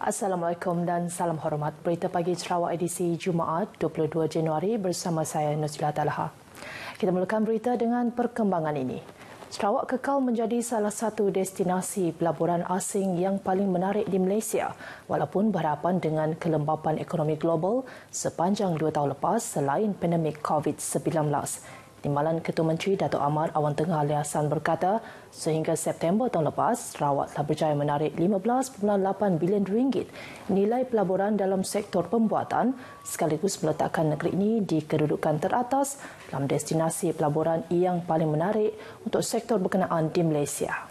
Assalamualaikum dan salam hormat. Berita pagi Sarawak edisi Jumaat 22 Januari bersama saya Nuzila Talha. Kita mulakan berita dengan perkembangan ini. Sarawak kekal menjadi salah satu destinasi pelaburan asing yang paling menarik di Malaysia walaupun berhadapan dengan kelembapan ekonomi global sepanjang 2 tahun lepas selain pandemik COVID-19. Timbalan Ketua Menteri Datuk Amar Awang Tengah Ali Hassan berkata, sehingga September tahun lepas, Sarawak telah berjaya menarik RM15.8 bilion nilai pelaburan dalam sektor pembuatan sekaligus meletakkan negeri ini di kedudukan teratas dalam destinasi pelaburan yang paling menarik untuk sektor berkenaan di Malaysia.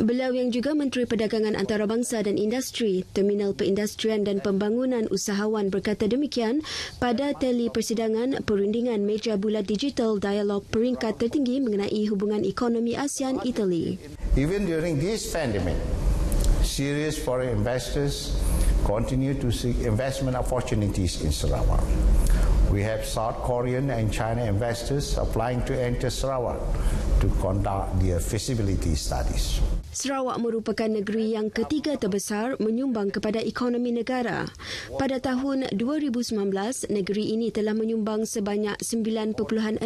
Beliau yang juga Menteri Perdagangan Antarabangsa dan Industri, Terminal Perindustrian dan Pembangunan Usahawan berkata demikian pada teli persidangan perundingan meja bulat digital dialog peringkat tertinggi mengenai hubungan ekonomi ASEAN-Italy. Even during this pandemic, serious foreign investors continue to seek investment opportunities in Sarawak. We have South Korean and China investors applying to enter Sarawak to conduct their feasibility studies. Sarawak merupakan negeri yang ketiga terbesar menyumbang kepada ekonomi negara. Pada tahun 2019, negeri ini telah menyumbang sebanyak 9.6%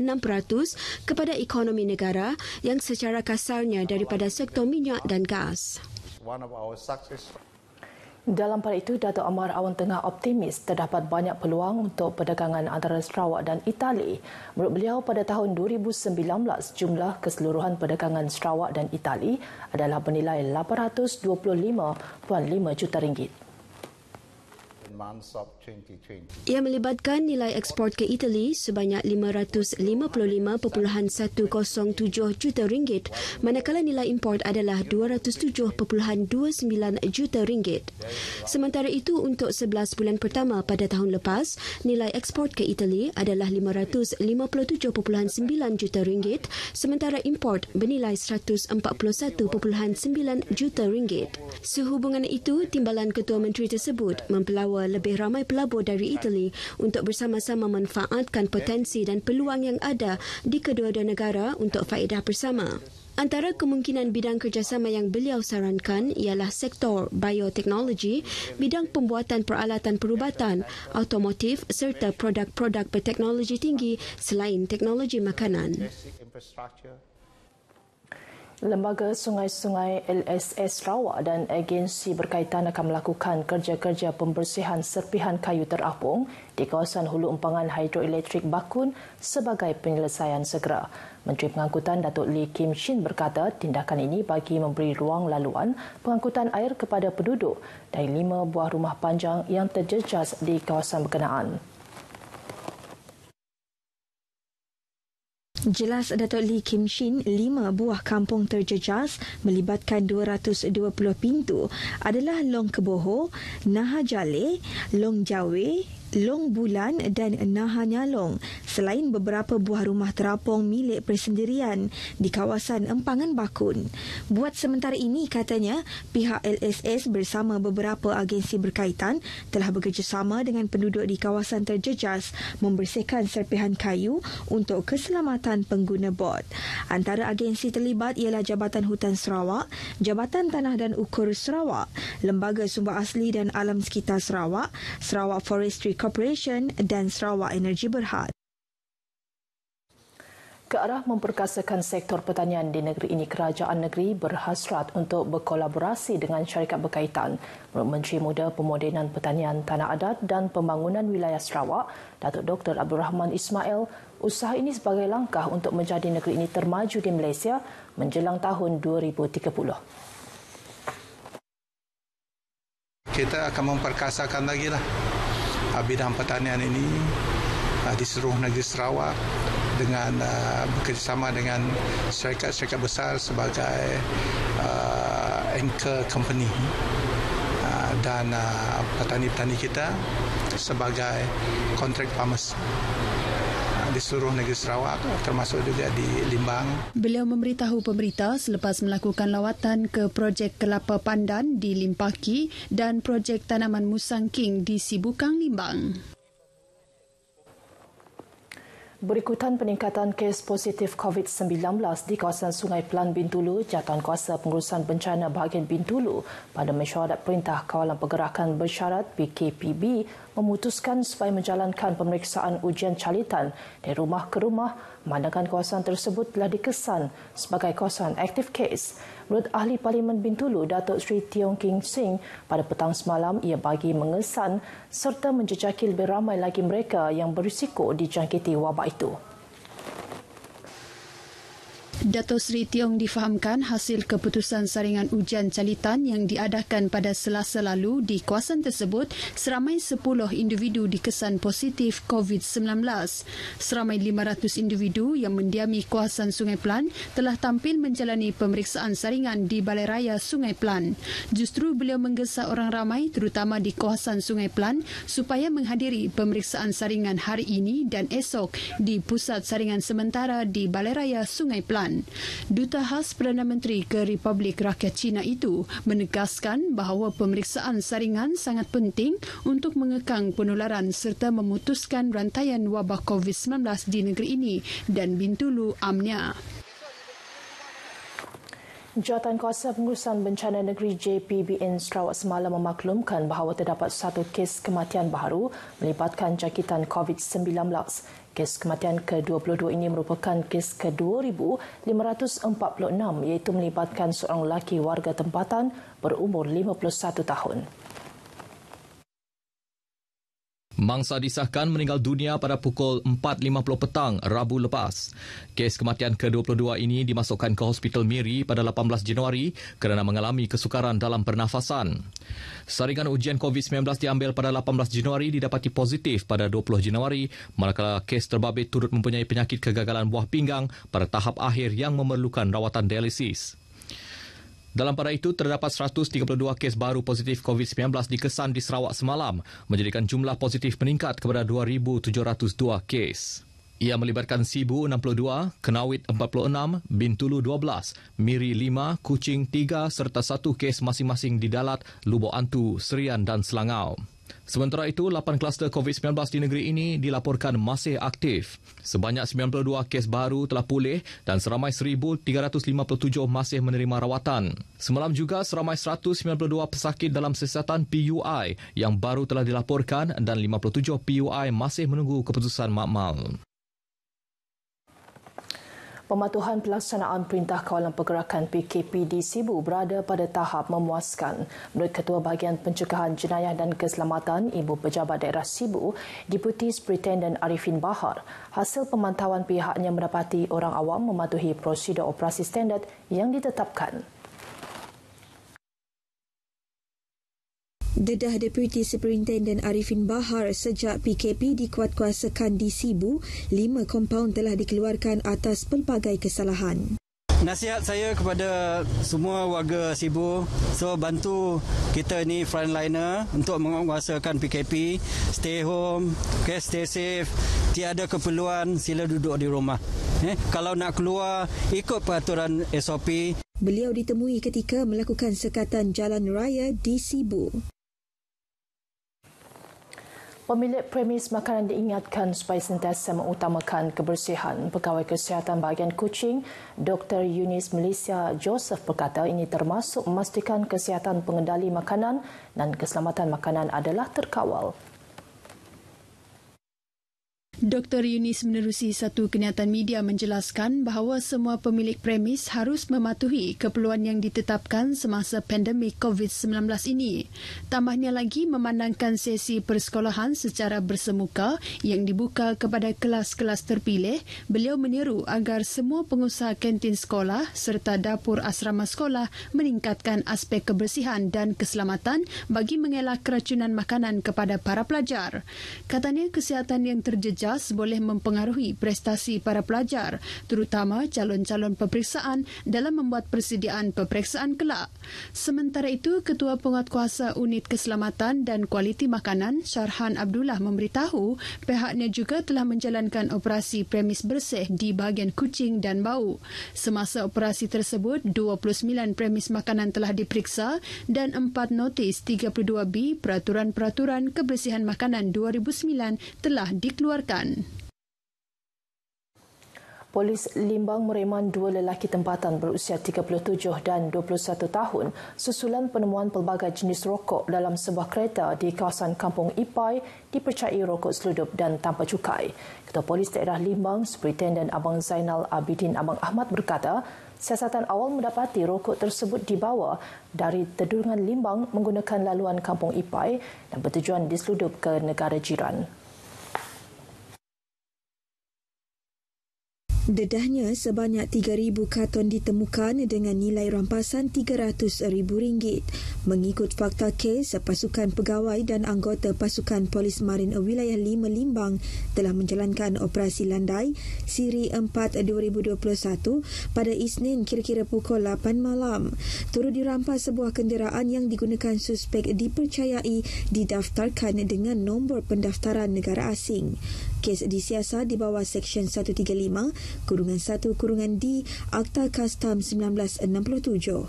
kepada ekonomi negara yang secara kasarnya daripada sektor minyak dan gas. Dalam pada itu, Datuk Amar Awang Tengah optimis terdapat banyak peluang untuk perdagangan antara Sarawak dan Itali. Menurut beliau, pada tahun 2019, jumlah keseluruhan perdagangan Sarawak dan Itali adalah bernilai RM825.5 juta. Ia melibatkan nilai ekspor ke Itali sebanyak RM555.107 juta, manakala nilai import adalah RM207.29 juta. Sementara itu, untuk 11 bulan pertama pada tahun lepas, nilai ekspor ke Itali adalah RM557.9 juta, sementara import bernilai RM141.9 juta. Sehubungan itu, Timbalan Ketua Menteri tersebut mempelawa lebih ramai pelabur dari Itali untuk bersama-sama manfaatkan potensi dan peluang yang ada di kedua-dua negara untuk faedah bersama. Antara kemungkinan bidang kerjasama yang beliau sarankan ialah sektor bioteknologi, bidang pembuatan peralatan perubatan, automotif serta produk-produk berteknologi tinggi selain teknologi makanan. Lembaga Sungai-Sungai LSS Sarawak dan agensi berkaitan akan melakukan kerja-kerja pembersihan serpihan kayu terapung di kawasan hulu empangan hidroelektrik Bakun sebagai penyelesaian segera. Menteri Pengangkutan Datuk Lee Kim Shin berkata tindakan ini bagi memberi ruang laluan pengangkutan air kepada penduduk dari 5 buah rumah panjang yang terjejas di kawasan berkenaan. Jelas Datuk Lee Kim Shin, 5 buah kampung terjejas melibatkan 220 pintu adalah Long Keboho, Naha Jale, Long Jawe, Long Bulan dan Naha Nyalong, selain beberapa buah rumah terapung milik persendirian di kawasan Empangan Bakun. Buat sementara ini, katanya, pihak LSS bersama beberapa agensi berkaitan telah bekerjasama dengan penduduk di kawasan terjejas membersihkan serpihan kayu untuk keselamatan pengguna bot. Antara agensi terlibat ialah Jabatan Hutan Sarawak, Jabatan Tanah dan Ukur Sarawak, Lembaga Sumber Asli dan Alam Sekitar Sarawak, Sarawak Forestry Corporation dan Sarawak Energi Berhad. Ke arah memperkasakan sektor pertanian di negeri ini, kerajaan negeri berhasrat untuk berkolaborasi dengan syarikat berkaitan. Menurut Menteri Muda Pemodenan Pertanian Tanah Adat dan Pembangunan Wilayah Sarawak, Datuk Dr. Abdul Rahman Ismail, usaha ini sebagai langkah untuk menjadi negeri ini termaju di Malaysia menjelang tahun 2030. Kita akan memperkasakan lagi bidang pertanian ini di seluruh negeri Sarawak dengan bekerjasama dengan syarikat-syarikat besar sebagai anchor company dan petani-petani kita sebagai contract farmers di seluruh negeri Sarawak, termasuk juga di Limbang. Beliau memberitahu pemberita selepas melakukan lawatan ke projek kelapa pandan di Limpaki dan projek tanaman musang king di Sibukang, Limbang. Berikutan peningkatan kes positif COVID-19 di kawasan Sungai Pelan Bintulu, Jawatankuasa Pengurusan Bencana Bahagian Bintulu pada Mesyuarat Perintah Kawalan Pergerakan Bersyarat PKPB memutuskan supaya menjalankan pemeriksaan ujian calitan dari rumah ke rumah memandangkan kawasan tersebut telah dikesan sebagai kawasan aktif kes. Menurut Ahli Parlimen Bintulu, Datuk Seri Tiong King Sing, pada petang semalam ia bagi mengesan serta menjejaki lebih ramai lagi mereka yang berisiko dijangkiti wabak itu. Datuk Seri Tiong difahamkan hasil keputusan saringan ujian calitan yang diadakan pada Selasa lalu di kawasan tersebut, seramai 10 individu dikesan positif COVID-19. Seramai 500 individu yang mendiami kawasan Sungai Pelan telah tampil menjalani pemeriksaan saringan di Balai Raya Sungai Pelan. Justru beliau menggesa orang ramai terutama di kawasan Sungai Pelan supaya menghadiri pemeriksaan saringan hari ini dan esok di Pusat Saringan Sementara di Balai Raya Sungai Pelan. Duta Khas Perdana Menteri ke Republik Rakyat China itu menegaskan bahawa pemeriksaan saringan sangat penting untuk mengekang penularan serta memutuskan rantaian wabak COVID-19 di negeri ini dan Bintulu amnya. Jawatankuasa Pengurusan Bencana Negeri JPBN Sarawak semalam memaklumkan bahawa terdapat satu kes kematian baru melibatkan jangkitan COVID-19. Kes kematian ke-22 ini merupakan kes ke-2,546 iaitu melibatkan seorang lelaki warga tempatan berumur 51 tahun. Mangsa disahkan meninggal dunia pada pukul 4.50 petang Rabu lepas. Kes kematian ke-22 ini dimasukkan ke Hospital Miri pada 18 Januari kerana mengalami kesukaran dalam pernafasan. Saringan ujian COVID-19 diambil pada 18 Januari didapati positif pada 20 Januari, manakala kes terbabit turut mempunyai penyakit kegagalan buah pinggang pada tahap akhir yang memerlukan rawatan dialisis. Dalam pada itu, terdapat 132 kes baru positif COVID-19 dikesan di Sarawak semalam, menjadikan jumlah positif meningkat kepada 2,702 kes. Ia melibatkan Sibu 62, Kenawit 46, Bintulu 12, Miri 5, Kuching 3 serta 1 kes masing-masing di Dalat, Lubuk Antu, Serian dan Selangau. Sementara itu, 8 kluster COVID-19 di negeri ini dilaporkan masih aktif. Sebanyak 92 kes baru telah pulih dan seramai 1,357 masih menerima rawatan. Semalam juga seramai 192 pesakit dalam siasatan PUI yang baru telah dilaporkan dan 57 PUI masih menunggu keputusan makmal. Pematuhan pelaksanaan Perintah Kawalan Pergerakan PKP di Sibu berada pada tahap memuaskan. Menurut Ketua Bahagian Pencegahan Jenayah dan Keselamatan Ibu Pejabat Daerah Sibu, Deputi Superintendent Arifin Bahar, hasil pemantauan pihaknya mendapati orang awam mematuhi prosedur operasi standard yang ditetapkan. Dedah Deputi Superintendent Arifin Bahar, sejak PKP dikuatkuasakan di Sibu, 5 kompaun telah dikeluarkan atas pelbagai kesalahan. Nasihat saya kepada semua warga Sibu, bantu kita ni frontliner untuk menguasakan PKP, stay home, stay safe, tiada keperluan sila duduk di rumah. Kalau nak keluar, ikut peraturan SOP. Beliau ditemui ketika melakukan sekatan jalan raya di Sibu. Pemilik premis makanan diingatkan supaya sentiasa mengutamakan kebersihan. Pegawai Kesihatan Bahagian Kuching, Dr. Yunis Malaysia Joseph berkata ini termasuk memastikan kesihatan pengendali makanan dan keselamatan makanan adalah terkawal. Dr. Yunis menerusi satu kenyataan media menjelaskan bahawa semua pemilik premis harus mematuhi keperluan yang ditetapkan semasa pandemik COVID-19 ini. Tambahnya lagi memandangkan sesi persekolahan secara bersemuka yang dibuka kepada kelas-kelas terpilih, beliau menyeru agar semua pengusaha kantin sekolah serta dapur asrama sekolah meningkatkan aspek kebersihan dan keselamatan bagi mengelak keracunan makanan kepada para pelajar. Katanya kesihatan yang terjejas boleh mempengaruhi prestasi para pelajar, terutama calon-calon peperiksaan dalam membuat persediaan peperiksaan kelak. Sementara itu, Ketua Penguatkuasa Unit Keselamatan dan Kualiti Makanan, Syarhan Abdullah memberitahu pihaknya juga telah menjalankan operasi premis bersih di bahagian Kuching dan Bau. Semasa operasi tersebut, 29 premis makanan telah diperiksa dan 4 notis 32B Peraturan-Peraturan Kebersihan Makanan 2009 telah dikeluarkan. Polis Limbang mereman dua lelaki tempatan berusia 37 dan 21 tahun susulan penemuan pelbagai jenis rokok dalam sebuah kereta di kawasan Kampung Ipai dipercayai rokok seludup dan tanpa cukai. Ketua Polis Daerah Limbang, Superintendent Abang Zainal Abidin Abang Ahmad berkata, siasatan awal mendapati rokok tersebut dibawa dari Tedurungan Limbang menggunakan laluan Kampung Ipai dan bertujuan diseludup ke negara jiran. Dedahnya sebanyak 3,000 karton ditemukan dengan nilai rampasan RM300,000. Mengikut fakta kes, pasukan pegawai dan anggota pasukan Polis Marin Wilayah 5 Limbang telah menjalankan operasi landai Siri 4/2021 pada Isnin kira-kira pukul 8 malam. Turut dirampas sebuah kenderaan yang digunakan suspek dipercayai didaftarkan dengan nombor pendaftaran negara asing. Kes disiasat di bawah Seksyen 135/1/D Akta Kastam 1967.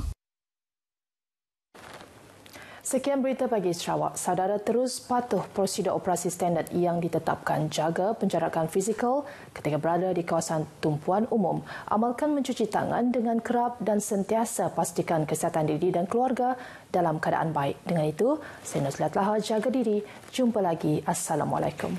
Sekian berita pagi Sarawak. Saudara terus patuh prosedur operasi standard yang ditetapkan. Jaga penjarakan fizikal ketika berada di kawasan tumpuan umum. Amalkan mencuci tangan dengan kerap dan sentiasa pastikan kesihatan diri dan keluarga dalam keadaan baik. Dengan itu, saya Nuzlat Lahar jaga diri. Jumpa lagi. Assalamualaikum.